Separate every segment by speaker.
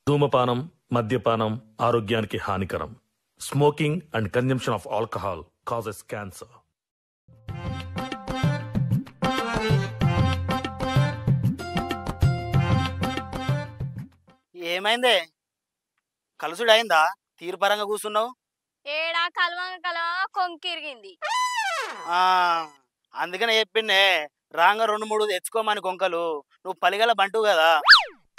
Speaker 1: ధూమపానం, మద్యపానం ఆరోగ్యానికి హానికరం. Smoking and consumption of alcohol causes cancer.
Speaker 2: ఏమైందే? కలుసుడు అయిందా? తీరుపరంగా కూర్చున్నావు.
Speaker 3: ఏడా కలవ కొంకిరిగింది.
Speaker 2: అందుకనే చెప్పిండే రాంగ 2-3 తెచ్చుకోమని కొంకలు. నువ్వు పలిగల బంటు కదా.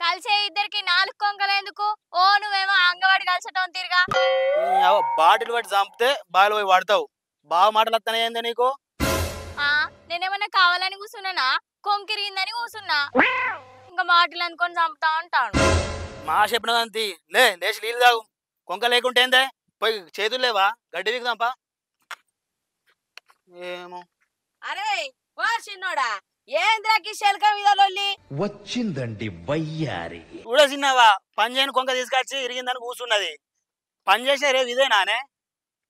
Speaker 3: కలిసే ఇద్దరికి 4 కొంకలు ఎందుకు? ఓ నువ్వేమో అంగవాడి కలిసటం తిరిగా.
Speaker 2: బాటిల్ పట్టి చంపితే బాగా పోయి పడతావు. బాగా మాటలు వస్తానే నీకు.
Speaker 3: నేనేమన్నా కావాలని కూర్చున్నానా? కొంకిరిగిందని కూర్చున్నా. ఇంకా మాటలు అనుకొని చంపుతా ఉంటాను.
Speaker 2: మా చెప్పిన అంతి లేచి నీళ్ళు తాగు. కొంక లేకుంటే ఏందే? పోయి చేతులు లేవా? గడ్డి దిగుదాంపా. ఏమో.
Speaker 4: అరే వా చిన్నోడా, ఏంద్రాకి శెల్క మీద లొల్లి
Speaker 5: వచ్చిందండి వయ్యారి.
Speaker 2: కూడా చిన్నావా, పని చేయని కొంక తీసుకొచ్చి ఇరిగిందని కూర్చున్నది. పని చేసే రేపు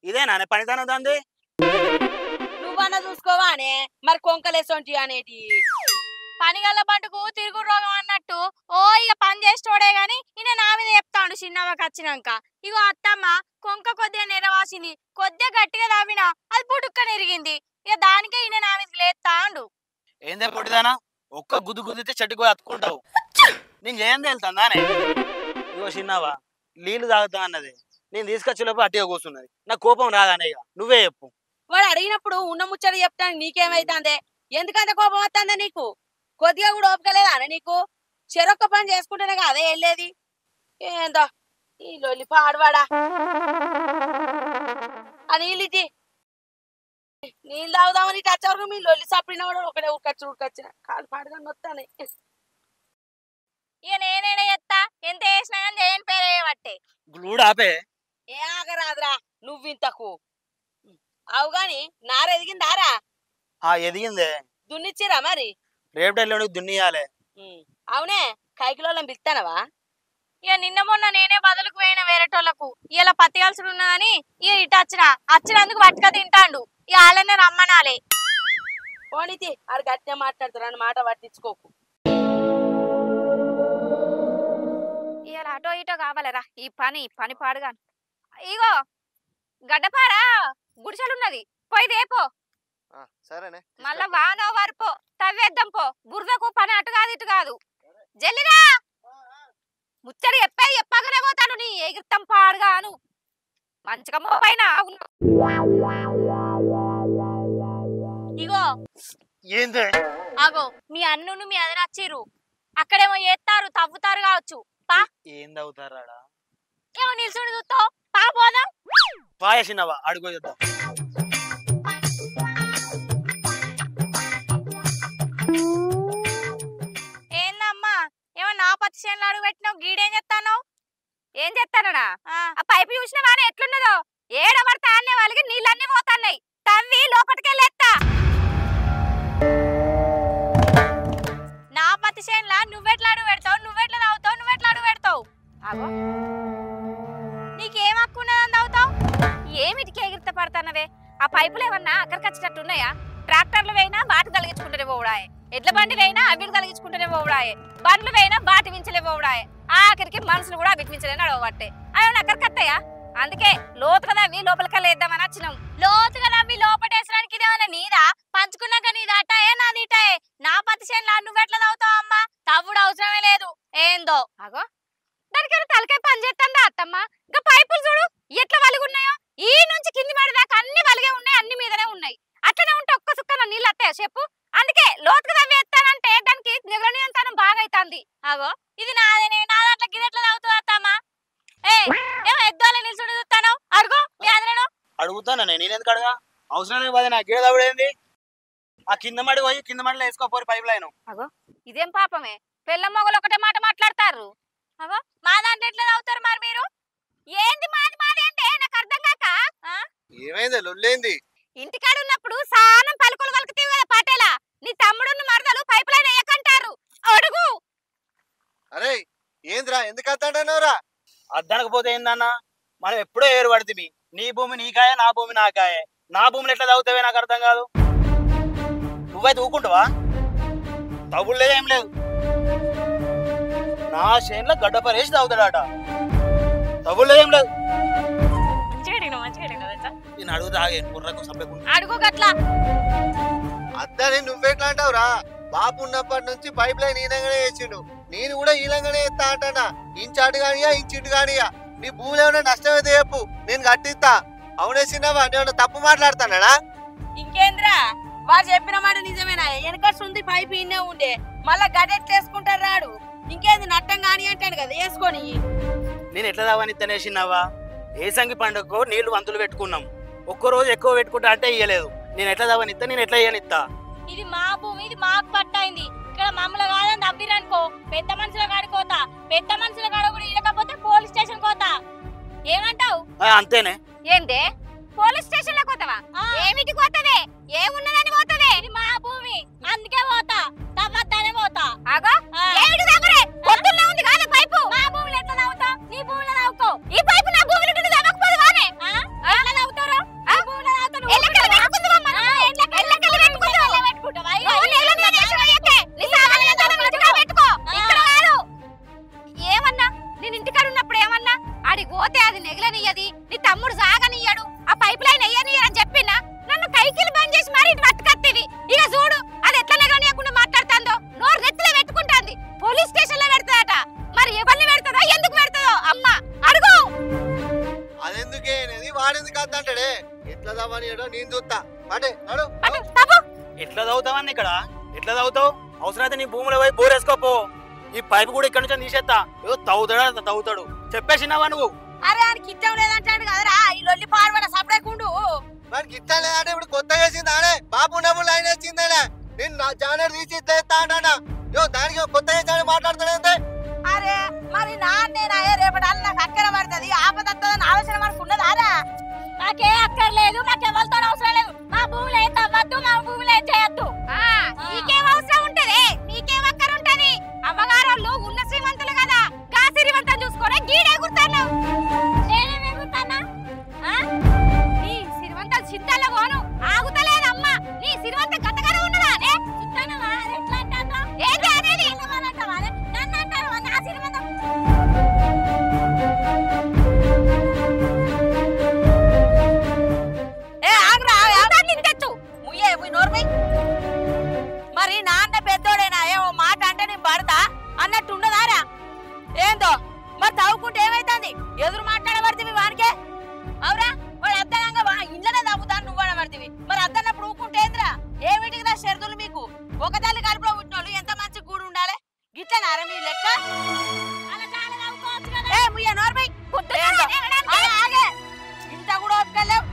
Speaker 2: ఇదేనానే పనితనం దాంది.
Speaker 4: నువ్వన్నా చూసుకోవానే మరి కొంకలేసొంటి అనేటి.
Speaker 3: పనిగల్ల బంటుకు తిరుగు రోగం అన్నట్టు ఓ ఇక పని చేసేటోడే గాని ఈయన నా మీద చెప్తాడు చిన్నవకి వచ్చినాక. ఇగో అత్తమ్మ కొంక కొద్దిగా నెరవాసింది, కొద్దిగా గట్టిగా తవ్వినా అది పుట్టుక్క నెరిగింది. ఇక దానికే ఈయన నా మీద లేస్తాడు.
Speaker 2: ఏందే పొట్టిదానా, ఒక్క గుద్దితే చెట్టుకు అతుక్కుంటావు. నేను చేయండి వెళ్తానే. ఇగో చిన్నావా, నీళ్లు తాగుతా అన్నది. నేను తీసుకొచ్చేలోపు అట్టిగా కూర్చున్నది. నాకు కోపం రాదానే. ఇక నువ్వే చెప్పు.
Speaker 4: వాడు అడిగినప్పుడు ఉన్న ముచ్చట చెప్తాను నీకేమైతుందే? ఎందుకంత కోపం వస్తుందా నీకు? కొద్దిగా కూడా ఓపికలేదా అని నీకు? చెరొక్క పని చేసుకుంటేనే కాదే వెళ్ళేది. ఏందో ఈ లొల్లి పాడవాడా. ఆ నీళ్ళిచ్చి నీళ్ళు తాగుదామని ఇటు వచ్చే వరకు మీ లొల్లి సప్పిన కూడా ఒకటే ఉడకొచ్చిన కాలు పాడుగా వస్తానే.
Speaker 3: ఇక నేనేనే చెత్తా, ఎంత వేసినా కానీ చేయని పేరు వేయబట్టే.
Speaker 2: గ్లూడ్ ఆపే.
Speaker 4: ఏ ఆగరాదురా నువ్వింతకు. అవు గాని నారెదిగిందారా?
Speaker 2: ఎదిగిందే.
Speaker 4: దున్నిచ్చిరా మరి?
Speaker 2: రేపు ఎల్లుండికి దున్నియాలే.
Speaker 4: అవునే, కైకిలోళ్ళం పిలుతానవా?
Speaker 3: ఇక నిన్న మొన్న నేనే బదులుకు పోయిన వేరేటోళ్లకు. ఇలా పత్తి కలుసుడు ఉన్నదని ఇక ఇటు వచ్చినందుకు పట్టుక తింటాండు. ఇక వాళ్ళనే రమ్మనాలే.
Speaker 4: పోనీతి ఆడు గట్టిగా మాట్లాడుతారు అని మాట పట్టించుకోకు.
Speaker 3: ఇలా అటో ఇటో కావాలరా ఈ పని పాడుగాను. ఇగో గడ్డపారా గుడిసెలున్నది, పోయి దేపో.
Speaker 2: సరేనే.
Speaker 3: మళ్ళా వానో వరపో తవ్వేద్దాం పో. బురదకు పని అటు కాదు ఇటు కాదు. జల్లిరా ముచ్చడి చెప్పగానే పోతాను. నీ ఎగిరితం పాడుగాను మంచిగా మోపైన. ఇగో
Speaker 2: ఏందే?
Speaker 3: అగో మీ అన్నును మీ అదన వచ్చిర్రు. అక్కడేమో చేస్తారు తవ్వుతారు కావచ్చు. పా
Speaker 2: ఏం తవ్వుతారాడా?
Speaker 3: ఏమో నిల్చుని చూస్తావు. పా పోదాం.
Speaker 2: పాయసినవా అడుగు చూద్దాం.
Speaker 3: ఏందమ్మా ఏమో నా పత్తి చేనులో అడుగు పెట్టినావు? గీడేం చెప్తాను? ఏం చెప్తానడా? ఆ పైపు చూసినవానే ఎట్లున్నదో? ఏడబడితే ఆనే వాళ్ళకి నీళ్ళన్నీ పోతున్నాయి. తవ్వి లోపలికెళ్ళేస్తా. నా పత్తి చేనులో నువ్వెట్లా అడుగు పెడతావు? నువ్వెట్లా తాగుతావు? నువ్వెట్లా అడుగు పెడతావు? అగో నీకేం హక్కున్నదని తాగుతావు? ఏమిటికి ఎగిరిత పడతానవే? ఆ పైపులు ఏమన్నా అక్కడికి వచ్చేటట్టు ఉన్నాయా? ట్రాక్టర్లు వేయినా బాటి కలిగించుకుంటేనే పోవడాయే, ఎడ్ల బండి వేయినా అవిటి కలిగించుకుంటేనే పోవడాయే, బండ్లు వేయినా బాటి వించలే పోవడాయే, ఆఖరికి మనుషులు కూడా అవిటి వించలే నడవబట్టే. అవి అక్కడికి వస్తాయా? అందుకే లోతుగా నవ్వి లోపలికెళ్ళి వేద్దామని వచ్చినాం. లోతుగా నవ్వి లోపటేసడానికి ఇదేమన్నా నీదా? పంచుకున్నాక నీది అటాయే నాది ఇటాయే. నా పత్తి చేనులా నువ్వెట్లా తాగుతావు అమ్మా? తవ్వుడు అవసరమే లేదు. ఏందో అగో దానికి తలకాయ పని చేస్తాందా అత్తమ్మ? ఇంకా పైపులు చూడు ఎట్లా వలిగున్నాయో. ఈ నుంచి కింది పడేదాకా అన్ని వలిగే ఉన్నాయి, అన్ని మీదనే ఉన్నాయి. అట్లనే ఉంటే ఒక్క సుక్కన నీళ్ళు వస్తాయా చెప్పు? అందుకే లోతుగా తవ్వేస్తానంటే దానికి నిగలనియంతనం బాగా అవుతుంది. అగో ఇది నాదేనే, నా దాంట్లో గిదెట్లా తాగుతుంది అత్తమ్మ? ఏమో ఎద్దుల నిల్చుని చూస్తాను. అడుగు మీ అదనను.
Speaker 2: అడుగుతానా నేనెందుకు అడగా? అవసరం లేదు. నా గీడ తవ్వుడేంది? ఆ కింద మడి పోయి కింద మడిలో వేసుకోపోరు పైప్ లైన్.
Speaker 3: అగో ఇదేం పాపమే, పిల్ల మొగలు ఒకటే మాట మాట్లాడతారు. అగో మా దాంట్లో ఎట్లా తాగుతారు మరి మీరు? ఏంది మాది మాది అంటే నాకు అర్థం కాక.
Speaker 2: ఏమైంది? లొల్లేంది?
Speaker 3: ఇంటికాడ ఉన్నప్పుడు సానం పలుకులు పలుకుతావు కదా పాటేలా. నీ తమ్ముడున్న మరదలు పైప్ లైన్ వేయకంటారు. అడుగు.
Speaker 6: అరే ఏంద్రా, ఎందుకు అద్దంటానవరా?
Speaker 2: అద్దనకపోతే ఏందన్నా, మనం ఎప్పుడో ఏరు పడుతుంది. నీ భూమి నీకాయ, నా భూమి నాకాయే. నా భూమిని ఎట్లా తవ్వుతావే నాకు అర్థం కాదు. నువ్వైతే ఊకుంటావా? తవ్వులు లేదు ఏం లేదు. నా చేనులో గడ్డ పరేసి తాగుతాడట. తగులు ఏం లేదు. నేను అడుగు తాగే కుర్రకు సప్పకుండా
Speaker 3: అడుగు గట్లా
Speaker 6: అద్దని నువ్వెట్లా అంటావురా? బాపు ఉన్నప్పటి నుంచి పైప్ లైన్ ఈనంగానే వేసిండు, నేను కూడా ఈలంగానే ఎత్తా అంటానా. ఇంచు అటు కానియా ఇంచు ఇటు కానియా, నీ భూమిలో ఏమైనా నష్టం అయితే చెప్పు, నేను కట్టిస్తా. అవునే చిన్నవా, నేను తప్పు మాట్లాడతానా?
Speaker 4: ఇంకేంద్రా వాడు చెప్పిన మాట నిజమేనా? వెనకస్తుంది పైపు ఇన్నే ఉండే మళ్ళా గడెట్లేసుకుంటారు రాడు. ఇంకేంది నట్టం కాని అంటాడు కదా వేసుకొని.
Speaker 2: నేను ఎట్లా తావనిత్తనేసినావా? ఏసంగి పండుగకు నీళ్లు వంతులు పెట్టుకున్నాం, ఒక్కరోజు ఎక్కువ పెట్టుకుంటా అంటే ఇయ్యలేదు. నేను ఎట్లా తావనిత్తా, నేను ఎట్లా ఇయ్యనిత్తా?
Speaker 3: ఇది మా భూమి, ఇది మాకు పట్టయింది. ఇక్కడ మమ్మల్ని కాదని నవ్విరనుకో పెద్ద మనుషుల కాడికి పోతా. పెద్ద మనుషుల కాడ కూడా ఇవ్వకపోతే పోలీస్ స్టేషన్ పోతా. ఏమంటావు?
Speaker 2: అంతేనే.
Speaker 3: ఏందే పోలీస్ స్టేషన్ లో పోతావా? ఏమిటి పోతదే? ఏమున్నదని పోతదే? ఇది మా భూమి, అందుకే పోతా. తవ్వద్దనే పోతా. ఆగో ఏమిటి దగ్గరే పొద్దున్నే ఉంది కాదు పైపు. మా భూమిలో ఎట్లా తాగుతావు? నీ భూమిలో తాగుకో. ఈ పైపు నా భూమిలో నుండి తాగకపోదు వానే. ఎట్లా తాగుతారు? ఈ భూమిలో తాగుతారు. ఎల్లకెళ్ళి పెట్టుకుందాం మనం. ఎల్లకెళ్ళి పెట్టుకుందాం. పెట్టుకుంటావా? ఎల్లకెళ్ళి నేషవయ్యకే. నీ సాగలే తనములుగా పెట్టుకో. ఇక్కడ కాదు. ఏమన్నా నేను ఇంటికాడ ఉన్నప్పుడు ఏమన్నా ఆడికి పోతే అది నెగలనియ్యది, నీ తమ్ముడు సాగనియ్యడు, ఆ పైప్ లైన్ అయ్యనియ్యని చెప్పినా నన్ను కైకిలు బంద్ చేసి మరి ఇటు పట్టుకత్తివి. ఇక చూడు అది ఎట్లా నెగలనియకుండా మాట్లాడుతుందో, నోరు నెత్తిలో పెట్టుకుంటాంది. పోలీస్ స్టేషన్ లో పెడతాదట. మరి ఎవరిని పెడతాదో ఎందుకు పెడతాదో అమ్మ అడుగు.
Speaker 6: అదెందుకే అనేది వాడెందుకు అంటాడే? ఎట్లా దావని నేను చూస్తా. అంటే
Speaker 2: ఎట్లా తాగుతావని ఇక్కడ ఎట్లా తాగుతావు? అవసరమైతే నీ భూమిలో పోయి బోరేసుకోపో. ఈ పైపు కూడా ఇక్కడ నుంచి తీసేస్తా. ఏదో తాగుతాడు చెప్పేసినావా నువ్వు?
Speaker 4: అరే ఆయనకి ఇష్టం లేదంటాడు కదరా. ఈ లొల్లి పాడబడ సపడేకుండు.
Speaker 6: వాడికి ఇష్టం లేదంటే ఇప్పుడు కొత్త వేసింది ఆడే. బాపు డబ్బులు లైన్ వచ్చిందనే నేను జానర్ తీసి ఇస్తా అంటానా? దానికి కొత్త వేసాడు మాట్లాడుతాడే.
Speaker 4: అరే మరి నాన్నేనా రేపటి అల్ల నాకు అక్కర పడుతుంది, ఆపదత్తదని ఆలోచన మనకు ఉన్నదారా?
Speaker 3: నాకే అక్కర్లేదు, నాకెవరితో అవసరం లేదు. మా భూమిలో ఏం తవ్వద్దు, మా భూమిలో ఏం చేయొద్దు. నీకేం అవసరం ఉంటది? నీకేం అక్కర ఉంటది? అమ్మగారు ఉన్న శ్రీమంతులు కదా, గా శ్రీమంతం చూసుకొని గీడే గుర్తాను. నేనేమే గుర్తానా? నీ శ్రీమంతాలు చింతల్లో పోను ఆగుతలేదమ్మా. నీ శ్రీమంత గతగానే ఉన్నదా? ఎట్లా అంటాను? ఏంటి అనేది? నన్ను అంటారు నా శ్రీమంతం.
Speaker 4: మరి నాన్న పెద్దోడేనా ఏమో మాట అంటే నేను పడతా అన్నట్టు ఉండదారా? ఏందో మరి తవ్వుకుంటే ఏమైతుంది? ఎదురు మాట్లాడబడుతుంది వానికే. అవురా వాడు అర్థంగా ఇంట్లోనే తవ్వుతాను, నువ్వు అనబడుతుంది. మరి అద్దన్నప్పుడు ఊకుంటే ఏంద్రా? ఏమిటికి రా షరతులు మీకు? ఒక తల్లి కడుపులో పుట్టినోళ్ళు ఎంత మంచి కూడు ఉండాలి. గిట్లనారా మీ లెక్క? ఇంత కూడా ఓపికలేవు.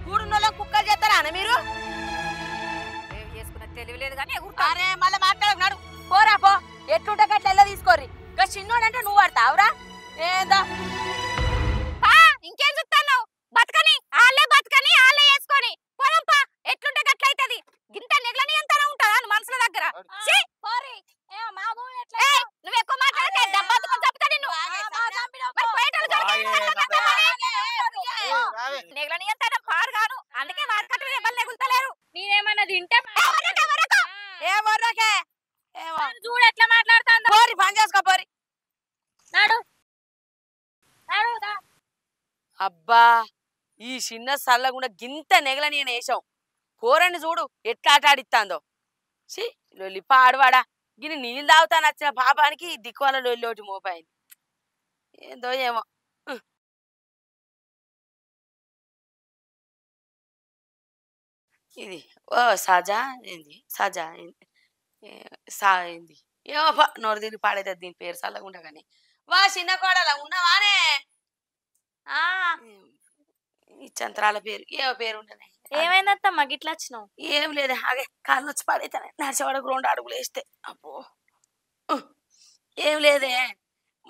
Speaker 4: కూడున్నోళ్ళ కుక్కలు చేస్తారా అన్న మీరు?
Speaker 3: తెలియలేదు కానీ
Speaker 4: అరే మళ్ళీ మాట్లాడకున్నాడు. పోరా పో, ఎట్లుంటే గట్ల ఎలా తీసుకోర్రి. ఇక చిన్నోడంటే నువ్వు పడతావురా? ఏందా
Speaker 3: ఇంకేం చూస్తాను? బతకని ఆళ్ళే వేసుకొని పొలంపా. ఎట్లుంటే గట్లయితది. గింత నెగలని ఎంత ఉంటావా మనుషుల దగ్గర? నువ్వు ఎక్కువ మాట్లాడితే దెబ్బతుకొని చెప్తా నిన్ను. నెగలని ఎంత పాడు కాను, అందుకే మార్కెట్ ఎవరు నెగులుతలేరు. నేనేమన్నా తింటే
Speaker 4: ఏమోకే
Speaker 3: చూడు ఎట్లా మాట్లాడుతాను.
Speaker 4: పోరి పని చేసుకో పోరి. అబ్బా ఈ చిన్న సల్లగుండా గింత నెగలని వేసాం. పోరని చూడు ఎట్లా ఆట ఆడిస్తాందో. సి లొల్లి పాడువాడా. గిని నీళ్ళు తాగుతాను వచ్చిన పాపానికి దిక్కువల లొల్లి ఒకటి మోపాయింది. ఏందో ఏమో. ఇది ఓ సజా ఏంది సజా ఏంది ఏమో నోరు దీన్ని పాడైతుంది. దీని పేరు చల్లగుండా కానీ. వా చిన్న కోడలా ఉన్నవానే? ఈ చంత్రాల పేరు ఏమో పేరు ఉండనే.
Speaker 3: ఏమైందత్తమ్మ గిట్లా వచ్చినావు?
Speaker 4: ఏం లేదు హాగే కాళ్ళు వచ్చి పాడైతానే. నడిచేవాడకు 2 అడుగులు వేస్తే. అబ్బో ఏం లేదే,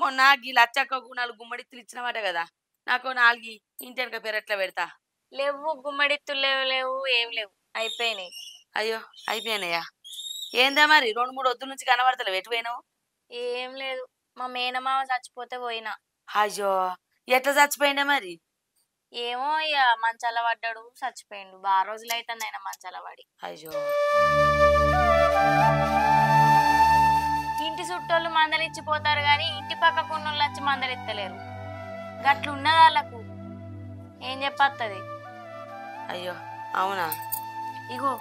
Speaker 4: మొన్న గీ లచ్చక్క 4 గుమ్మడిత్తులు ఇచ్చినమాట కదా, నాకు 4 ఇంటి వెనక పేరు ఎట్లా పెడతా?
Speaker 3: లేవు గుమ్మడిత్తులు లేవు ఏం లేవు, అయిపోయినాయి.
Speaker 4: అయ్యో అయిపోయినాయా? ఏందా మరి 2-3 వద్దుల నుంచి కనబడతలేవు, ఎటు పోయినావు?
Speaker 3: ఏం లేదు, మా మేనమామ చచ్చిపోతే పోయినా.
Speaker 4: అయ్యో ఎట్లా చచ్చిపోయిందా మరి?
Speaker 3: ఏమో ఇక మంచాల పడ్డాడు చచ్చిపోయిండు. బాగా రోజులు అవుతుంది ఆయన మంచాల పడి.
Speaker 4: అయ్యో
Speaker 7: ఇంటి చుట్టోళ్ళు మందలిచ్చిపోతారు గాని ఇంటి పక్క కొన్నోళ్ళు వచ్చి మందలిత్తలేరు. గట్లున్నది వాళ్ళకు. ఏం చెప్పత్తది?
Speaker 4: అయ్యో అవునా?
Speaker 7: ఇగో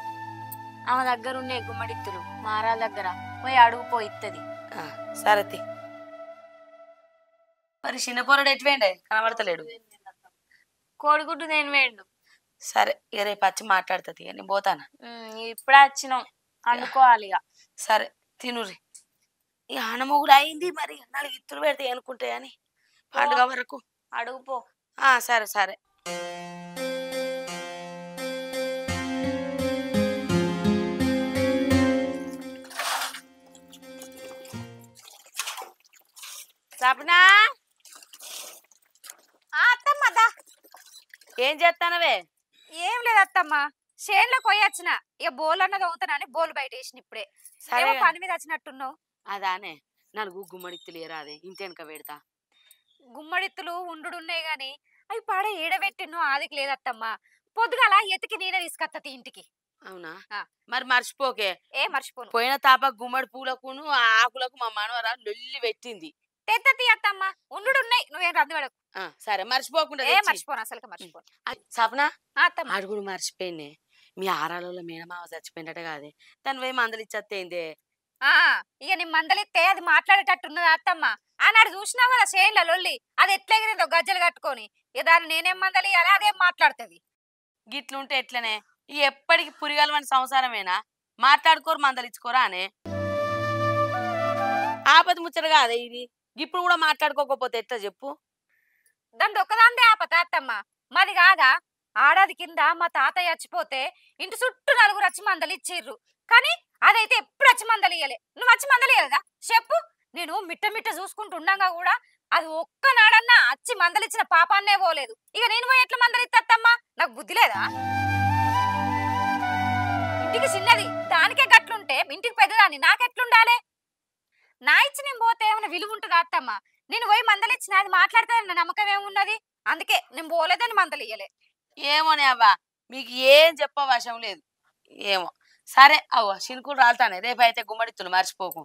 Speaker 7: ఆమె దగ్గర ఉండే గుమ్మడిత్తులు మారాల దగ్గర పోయి అడుగు పోయిత్తది.
Speaker 4: సరే మరి చిన్న పొరడు ఎట్వేండే కనబడతలేడు.
Speaker 7: కోడిగుడ్డు నేను వేయండు.
Speaker 4: సరే ఇక రేపు వచ్చి మాట్లాడుతుంది. నేను పోతాను.
Speaker 7: ఇప్పుడే వచ్చినాం అనుకోవాలి ఇక.
Speaker 4: సరే తినురి. ఈ ఆనమొగుడు అయింది మరి 4 ఇత్తులు పెడితే అనుకుంటాయని పండుగ వరకు
Speaker 7: అడుగు పో.
Speaker 4: సరే సరే. సప్నా
Speaker 3: అత్తమ్మ దా.
Speaker 4: ఏం చేస్తానవే?
Speaker 3: ఏం లేదు అత్తమ్మ, చేనులోకి పోయొచ్చిన. ఇక బోల్ అన్నది అవుతానని బోల్ బయట వేసిన ఇప్పుడే.
Speaker 4: సరే
Speaker 3: పని మీద వచ్చినట్టున్నావు.
Speaker 4: అదానే 4 గుమ్మడిత్తులు ఏరాదే ఇంతెనక పెడతా.
Speaker 3: గుమ్మడిత్తులు ఉండున్నాయి గాని అవి పాడ ఏడబెట్టినో ఆదికి లేదత్తమ్మ. పొద్దుగాల ఎతికి నేనే తీసుకొత్తది ఇంటికి.
Speaker 4: అవునా? మరి మర్చిపోకే.
Speaker 3: ఏ మర్చిపోను.
Speaker 4: పోయిన తాప గుమ్మడి పూలకును ఆకులకు మా మనవర లొల్లి పెట్టింది.
Speaker 3: తెత్తతి అత్తమ్మ, ఉండున్నాయి, నువ్వేం రద్దు పడకు.
Speaker 4: సరే మర్చిపోకుండా.
Speaker 3: ఏ మర్చిపోను, అసలు మర్చిపోను.
Speaker 4: సప్నా
Speaker 3: అత్తమ్మ
Speaker 4: అడుగుడు మర్చిపోయినే. మీ ఆరాలలో మేనమావ చచ్చిపోయినట్ట కాదే, తను పోయి మందలు ఇచ్చేస్తేందే.
Speaker 3: ఇక నీ మందలిస్తే అది మాట్లాడేటట్టున్నది అత్తమ్మ. ఆనాడు చూసినావు కదా చేనుల లొల్లి, అది ఎట్లా ఎగిరిందో గజ్జలు కట్టుకొని. ఇక దాన్ని నేనేం మందలి అలా అదేం మాట్లాడుతుంది.
Speaker 4: గిట్లుంటే ఎట్లనే? ఈ ఎప్పటికి పురిగలవని సంసారమేనా? మాట్లాడుకోరు మందలు ఇచ్చుకోరా అనే ఆపద ముచ్చట కాదే ఇది. ఇప్పుడు కూడా మాట్లాడుకోకపోతే ఎట్లా చెప్పు?
Speaker 3: దాని ఒక్కదాందే ఆపత అత్తమ్మ, మాది కాదా? ఆడాది కింద మా తాతయ్య చచ్చిపోతే ఇంటి చుట్టూ 4 వచ్చి మందలు ఇచ్చిర్రు. కానీ అదైతే ఎప్పుడు వచ్చి మందలు ఇయ్యలే. నువ్వు వచ్చి మందలు ఇయ్యలేదా చెప్పు? నేను మిట్ట మిట్ట చూసుకుంటూ ఉండగా కూడా అది ఒక్కనాడన్నా వచ్చి మందలిచ్చిన పాపాన్నే పోలేదు. ఇక నేను పోయి ఎట్లా మందలిత్తమ్మా? నాకు బుద్ధి లేదా? ఇంటికి చిన్నది దానికే గట్లుంటే ఇంటికి పెద్దదాన్ని నాకెట్లుండాలి? నా ఇచ్చి నేను పోతే ఏమైనా విలువ ఉంటుందా అత్తమ్మ? నేను పోయి మందలిచ్చిన అది మాట్లాడతానన్న నమ్మకం ఏమున్నది? అందుకే నేను పోలేదని మందలు ఇయ్యలే.
Speaker 4: ఏమోనే అవ్వా, మీకు ఏం చెప్పవశం లేదు. ఏమో సరే అవ్వ, చినుకులు రాలుతానే. రేపైతే గుమ్మడిత్తులు మర్చిపోకు.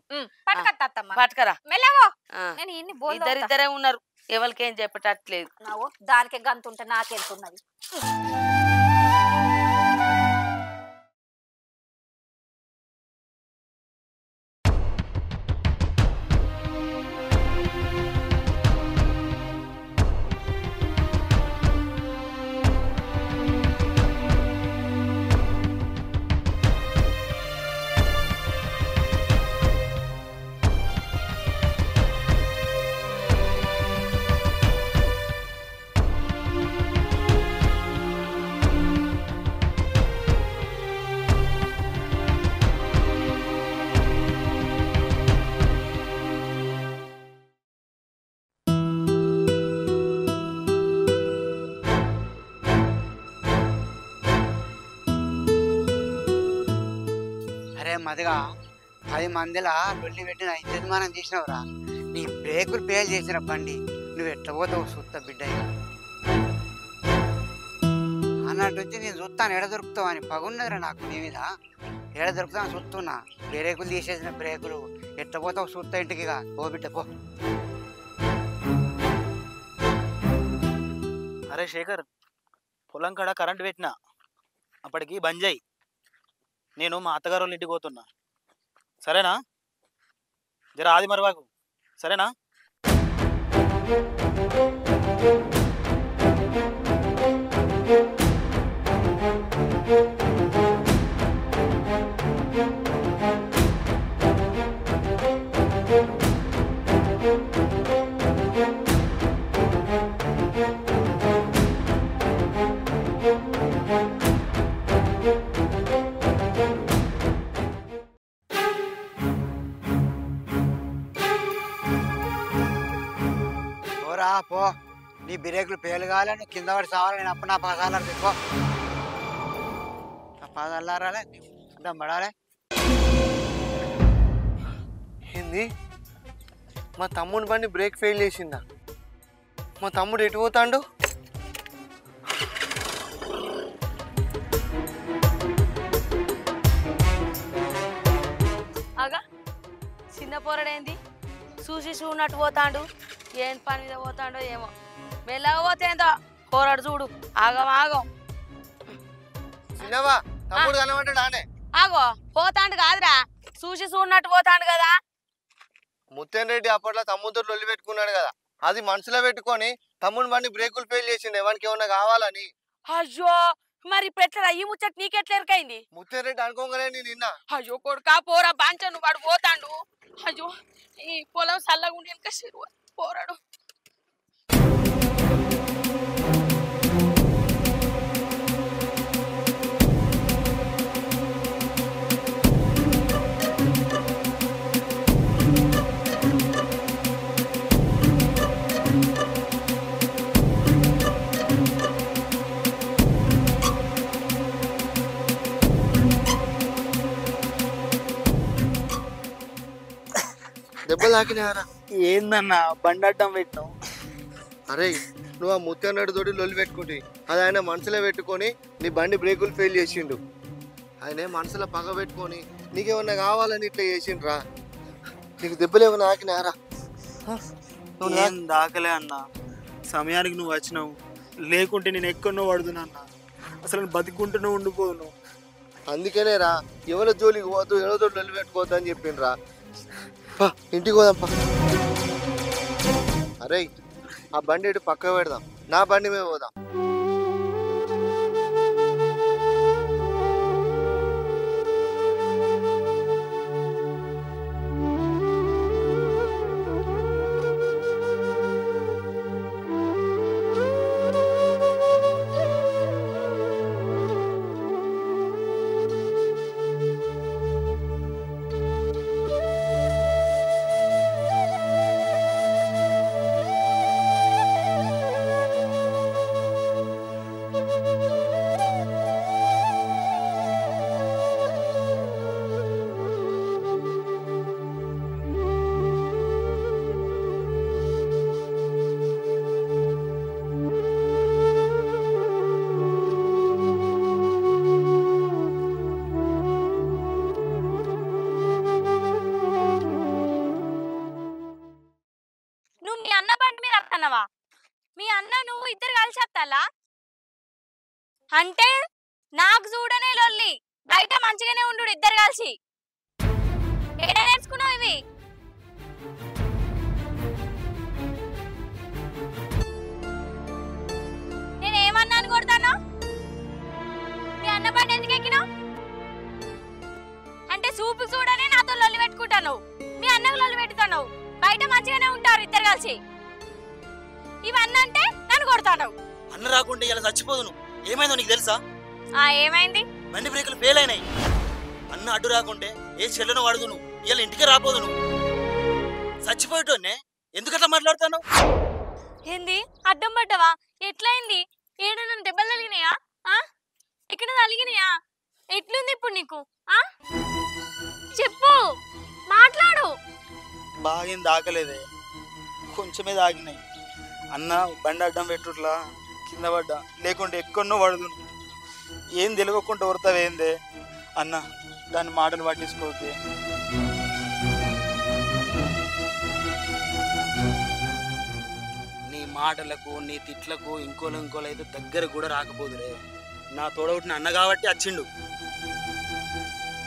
Speaker 3: పట్టుకత్తమ్మ,
Speaker 4: పట్టుకరా.
Speaker 3: మెల్లవో. నేను ఇన్ని
Speaker 4: ఇద్దరిద్దరే ఉన్నారు, ఎవరికేం చెప్పటట్లేదు.
Speaker 3: దానికే గంతుంటే నాకెళ్తున్నది.
Speaker 8: మదిగా 10 మందిలా లొల్లి పెట్టిన యజమానం చేసినవురా. నీ బ్రేకులు ఫెయిల్ చేసిన బండి నువ్వు ఎట్లా పోతావు సుత్త బిడ్డ. అన్నట్టు వచ్చి నేను చూస్తాను ఎడ దొరుకుతావు అని. పగున్నదిరా నాకు నీ మీద. ఎడ దొరుకుతాను చూస్తున్నా. బ్రేకులు తీసేసిన బ్రేకులు ఎట్లా పోతావు చూస్తా ఇంటికి. ఓ బిడ్డ పో.
Speaker 2: అరే శేఖర్, పొలం కాడ కరెంట్ పెట్టినా, అప్పటికి బంద్ చేయి. నేను మా అత్తగారు వాళ్ళ ఇంటికి పోతున్నా, సరేనా? జర ఆది మరవాకు, సరేనా?
Speaker 8: పోరా పో. నీ బ్రేకులు ఫెయిల్ కావాలి, నువ్వు కింద పడి సావాలి. నేను అప్పుడు నా పాదాలు పెట్టుకో. నా పాదాలు రాలే, అడ్డం పడాలి.
Speaker 6: ఏంది? మా తమ్ముడి బండి బ్రేక్ ఫెయిల్ చేసిందా? మా తమ్ముడు ఎటు పోతాండు?
Speaker 4: అగా చిన్న పోరడేంది చూసి చూడనట్టు పోతాడు. ఏం పని మీద పోతాడో ఏమో. మెల్లగా పోతేందో పోరాడు చూడు. ఆగం ఆగం
Speaker 6: చిన్నవా తమ్ముడు కనబడ్డాడు ఆనే.
Speaker 4: ఆగో పోతాండు కాదురా, చూసి చూడనట్టు పోతాండు కదా.
Speaker 6: ముత్తేన్ రెడ్డి అప్పట్లో తమ్ముడితో లొల్లి పెట్టుకున్నాడు కదా, అది మనసులో పెట్టుకొని తమ్ముడు బండి బ్రేకులు ఫెయిల్ చేసిండే వానికి ఏమన్నా కావాలని.
Speaker 4: అయ్యో మరి పెట్టరా ఈ ముచ్చట నీకెట్లా ఎరకైంది?
Speaker 6: ముత్తేన్ రెడ్డి అనుకోగానే నేను నిన్న
Speaker 4: అయ్యో కొడుకా పోరా బాంచను వాడు పోతాండు. అయ్యో ఈ పొలం చల్లగుండి వెనక పోరాడు.
Speaker 6: దెబ్బలు తాకినారా?
Speaker 2: ఏందన్నా బండి అడ్డం పెట్టినావు?
Speaker 6: అరే నువ్వు ఆ ముత్తేన్ రెడ్డి తోటి లొల్లి పెట్టుకుంటే అది ఆయన మనసులో పెట్టుకొని నీ బండి బ్రేకులు ఫెయిల్ చేసిండు. ఆయన మనసులో పగ పెట్టుకొని నీకేమన్నా కావాలని ఇట్లా చేసిండ్రా. నీకు దెబ్బలు ఏమన్నా తాకినారా?
Speaker 2: ఏం దాకలే అన్న, సమయానికి నువ్వు వచ్చినావు, లేకుంటే నేను ఎక్కడో పడుతున్నా అన్న. అసలు బతికుంటూనే ఉండిపోను.
Speaker 6: అందుకనే రా ఎవరి జోలికి పోతూ ఎవరితో లొల్లి పెట్టుకోవద్దు అని చెప్పిండ్రా. ఇంటికి పోదాంపా. అరే ఆ బండి ఇటు పక్క పెడదాం, నా బండి మీద పోదాం.
Speaker 7: మీ అన్న నువ్వు ఇద్దరు కలిసి వస్తాలా? అంటే నాకు చూడనే లొల్లి, బయట మంచిగానే ఉండు ఇద్దరు కలిసి. ఏడ నేర్చుకున్నావు ఇవి? నేనేమన్నాను కొడతాను? మీ అన్న బండి ఎందుకు ఎక్కినావు? అంటే చూపు చూడనే నాతో లొల్లి పెట్టుకుంటాను, మీ అన్నకు లొల్లి పెట్టుతాను. బయట మంచిగానే ఉంటారు ఇద్దరు కలిసి. ఇవన్నీ అంటే నన్ను కొడతాను.
Speaker 2: అన్న రాకుంటే ఇలా చచ్చిపోదును. ఏమైందో నీకు తెలుసా?
Speaker 7: ఏమైంది?
Speaker 2: బండి బ్రేకులు ఫెయిల్ అయినాయి. అన్న అడ్డు రాకుంటే ఏ చెల్లెను వాడుదును, ఇలా ఇంటికి రాపోదు. నువ్వు చచ్చిపోయేటోనే ఎందుకట్లా మాట్లాడుతాను?
Speaker 7: ఏంది అడ్డం పడ్డవా? ఎట్లయింది? ఏడు నన్ను దెబ్బలు తగిలినాయా? ఇక్కడ తగిలినాయా? ఎట్లుంది ఇప్పుడు నీకు? చెప్పు, మాట్లాడు.
Speaker 2: బాగేం దాకలేదే, కొంచెమే దాగినాయి. అన్న బండి అడ్డం పెట్టుట్లా కింద పడ్డా, లేకుంటే ఎక్కడో పడదు. ఏం తెలియకుండా ఉడతావేందే అన్న, దాని మాటలు పట్టించుకోవద్దే. నీ మాటలకు నీ తిట్లకు ఇంకోలో అయితే దగ్గర కూడా రాకపోదురే. నా తోడవుటిన అన్న కాబట్టి వచ్చిండు.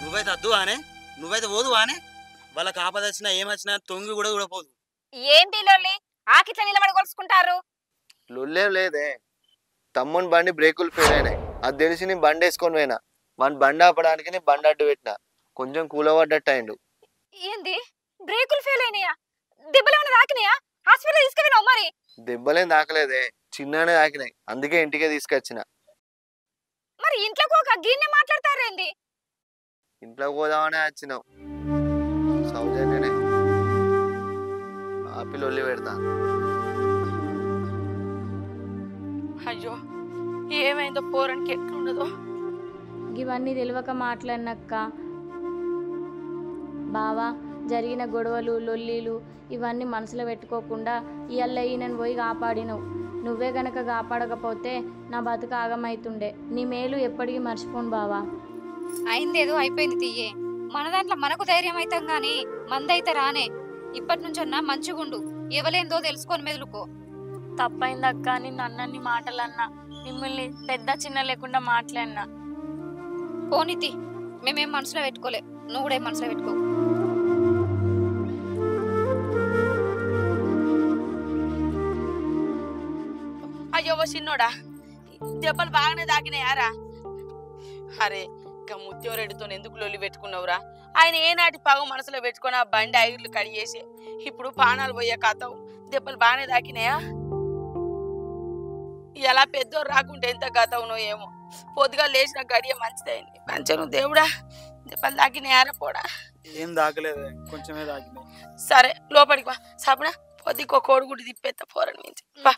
Speaker 2: నువ్వైతే అద్దు ఆనే, నువ్వైతే పోదు ఆనే. వాళ్ళకి ఆపద వచ్చినా ఏమొచ్చినా తొంగి కూడా చూడపోదు.
Speaker 3: ఏంటి లొల్లి? ఆకిట్లా నిలబడి కొలుసుకుంటారు?
Speaker 6: లొల్లేం లేదే, తమ్ముని బండి బ్రేకులు ఫెయిల్ అయినాయి. అది తెలిసి నేను బండి వేసుకొని పోయినా. మన బండి ఆపడానికి నేను బండి అడ్డు పెట్టినా. కొంచెం కూలబడ్డట్టు అయిండు.
Speaker 3: ఏంది బ్రేకులు ఫెయిల్ అయినాయా? దెబ్బలు ఏమైనా తాకినాయా? హాస్పిటల్ తీసుకెళ్ళినావు మరి?
Speaker 6: దెబ్బలేం తాకలేదే, చిన్ననే తాకినాయి. అందుకే ఇంటికే తీసుకొచ్చిన.
Speaker 3: మరి ఇంట్లోకి ఒక గిన్నె మాట్లాడతారేంది?
Speaker 6: ఇంట్లోకి పోదామనే వచ్చినావు. సౌజన్యనే ఆపి లొల్లి పెడతా.
Speaker 4: అయ్యో ఏమైందో పోరానికి ఎట్లుండదో.
Speaker 7: ఇవన్నీ తెలియక మాట్లాడినక్క. బావా జరిగిన గొడవలు లొల్లీలు ఇవన్నీ మనసులో పెట్టుకోకుండా ఇవాళ ఈయనను పోయి కాపాడినవు. నువ్వే గనక కాపాడకపోతే నా బతుకు ఆగమైతుండే. నీ మేలు ఎప్పటికీ మర్చిపోను బావా.
Speaker 3: అయిందేదో అయిపోయింది తీయే. మన దాంట్లో మనకు ధైర్యం అవుతాం గాని మందైతే రానే. ఇప్పటి నుంచన్నా మంచిగుండు, ఎవలేందో తెలుసుకొని మెదులుకో.
Speaker 7: తప్పైందక్క అని నన్నన్ని మాటలన్నా, మిమ్మల్ని పెద్ద చిన్న లేకుండా మాట్లాడినా.
Speaker 3: పోనీతి, మేమేం మనసులో పెట్టుకోలే, నువ్వు కూడా ఏం మనసులో పెట్టుకో.
Speaker 4: అయ్యో చిన్నోడా, దెబ్బలు బాగానే తాకినాయారా? అరే ఇక ముత్యంరెడ్డితో ఎందుకు లొల్లి పెట్టుకున్నావురా? ఆయన ఏనాటి పగ మనసులో పెట్టుకుని ఆ బండి ఐర్లు కడిగేసి ఇప్పుడు పానాలు పోయే కథవు. దెబ్బలు బాగానే తాకినాయా? ఎలా పెద్దోరు రాకుంటే ఎంత గతవునో ఏమో. పొద్దుగా లేచిన గడియ మంచిదైంది. మంచను దేవుడా, దెబ్బలు తాకినాయారా పోడా?
Speaker 2: ఏం తాకలేదు, కొంచెమే తాకినాయి.
Speaker 4: సరే లోపలికి వా. సపన పొద్దుకో కోడిగుడ్డు తిప్పేస్తా పోరని మించి బా.